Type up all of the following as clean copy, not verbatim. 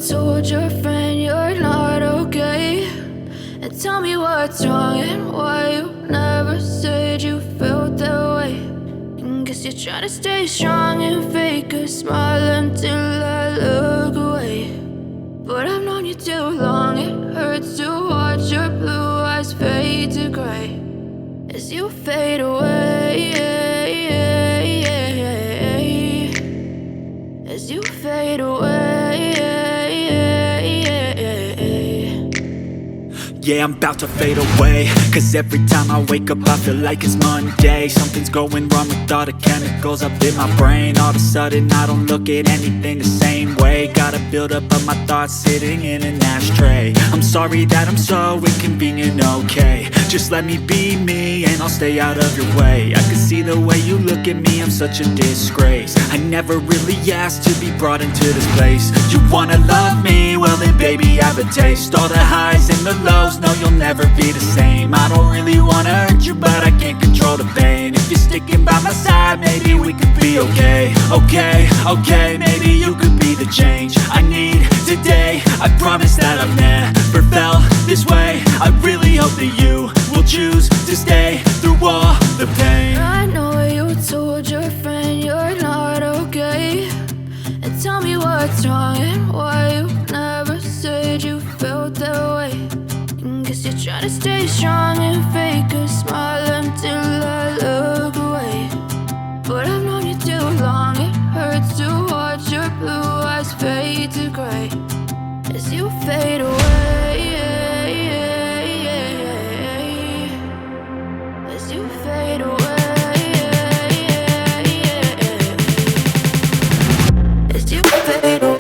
told your friend you're not okay, and tell me what's wrong and why you never said you felt that way. And guess you're trying to stay strong and fake a smile until I look away. But I've known you too long, it hurts to watch your blue eyes fade to gray as you fade away, as you fade away. Yeah, I'm about to fade away, cause every time I wake up I feel like it's Monday. Something's going wrong with all the chemicals up in my brain. All of a sudden I don't look at anything the same way. Gotta build up of my thoughts sitting in an ashtray. I'm sorry that I'm so inconvenient, okay. Just let me be me and I'll stay out of your way. I can see the way you look at me, I'm such a disgrace. I never really asked to be brought into this place. You wanna love me? Well then baby I have a taste. All the highs and the lows, no you'll never be the same. I don't really wanna hurt you but I can't control the pain. If you're sticking by my side maybe we could be okay. Okay, maybe you could be the change I need today. I promise that I've never felt this way. I really hope that you will choose to stay through all the pain. I know you told your friend you're not okay, and tell me what's wrong and why you never said you felt that way. And guess you're trying to stay strong and fake a smile until I look away. But I've known you too long, it hurts to watch your blue eyes fade to gray as you fade away, as you fade away, as you fade away.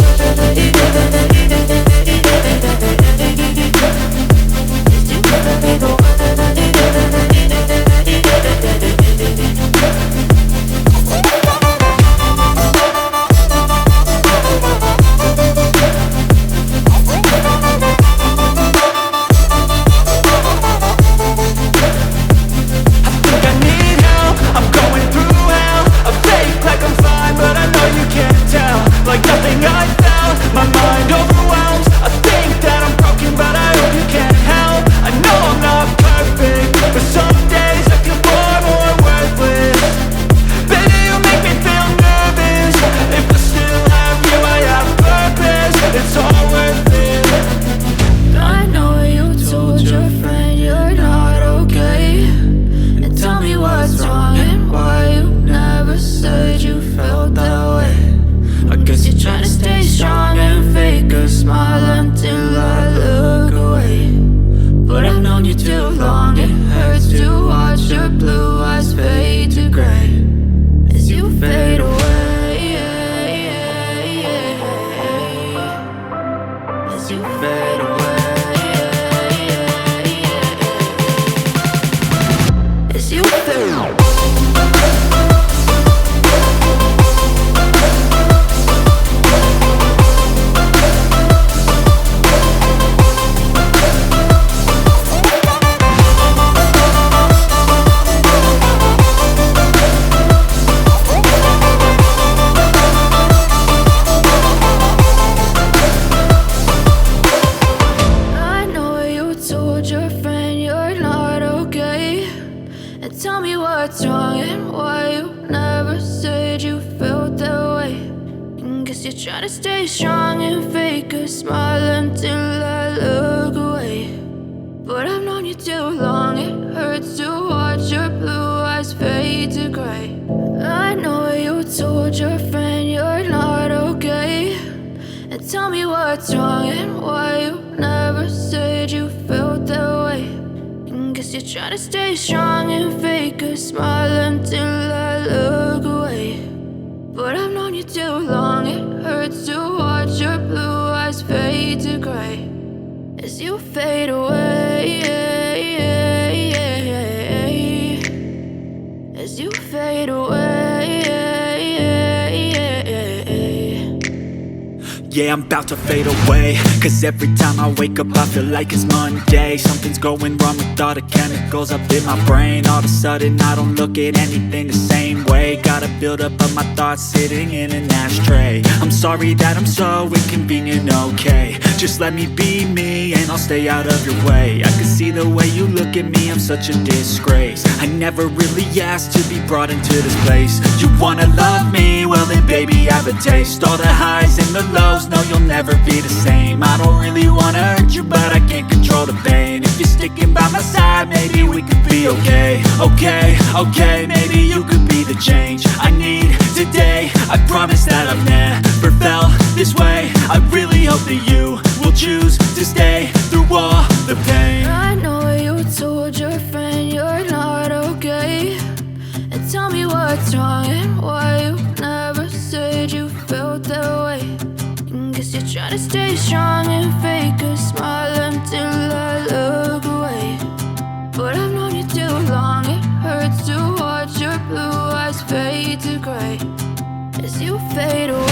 Tell me what's wrong and why you never said you felt that way. And guess you're trying to stay strong and fake a smile until I look away. But I've known you too long, it hurts to watch your blue eyes fade to gray. I know you told your friend you're not okay, and tell me what's wrong and why you never said you felt that way. Guess you're trying to stay strong and fake a smile until I look away. But I've known you too long, it hurts to watch your blue eyes fade to gray as you fade away, as you fade away. Yeah, I'm about to fade away, cause every time I wake up I feel like it's Monday. Something's going wrong with all the chemicals up in my brain. All of a sudden I don't look at anything the same way. Gotta build up of my thoughts sitting in an ashtray. I'm sorry that I'm so inconvenient, okay. Just let me be me and I'll stay out of your way. I can see the way you look at me, I'm such a disgrace. I never really asked to be brought into this place. You wanna love me? Well then baby have a taste. All the highs and the lows, no you'll never be the same. I don't really wanna hurt you but I can't control the pain. If you're sticking by my side maybe we could be okay. Okay, maybe you could be the change I need today. I promise that I've never felt this way. I really hope that you will choose to stay through all the pain. I know you told your friend you're not okay, and tell me what's wrong and why you never said you felt that way. And guess you're trying to stay strong and fake a smile until I look away. But I've known you too long, it hurts to watch your blue eyes fade to gray as you fade away.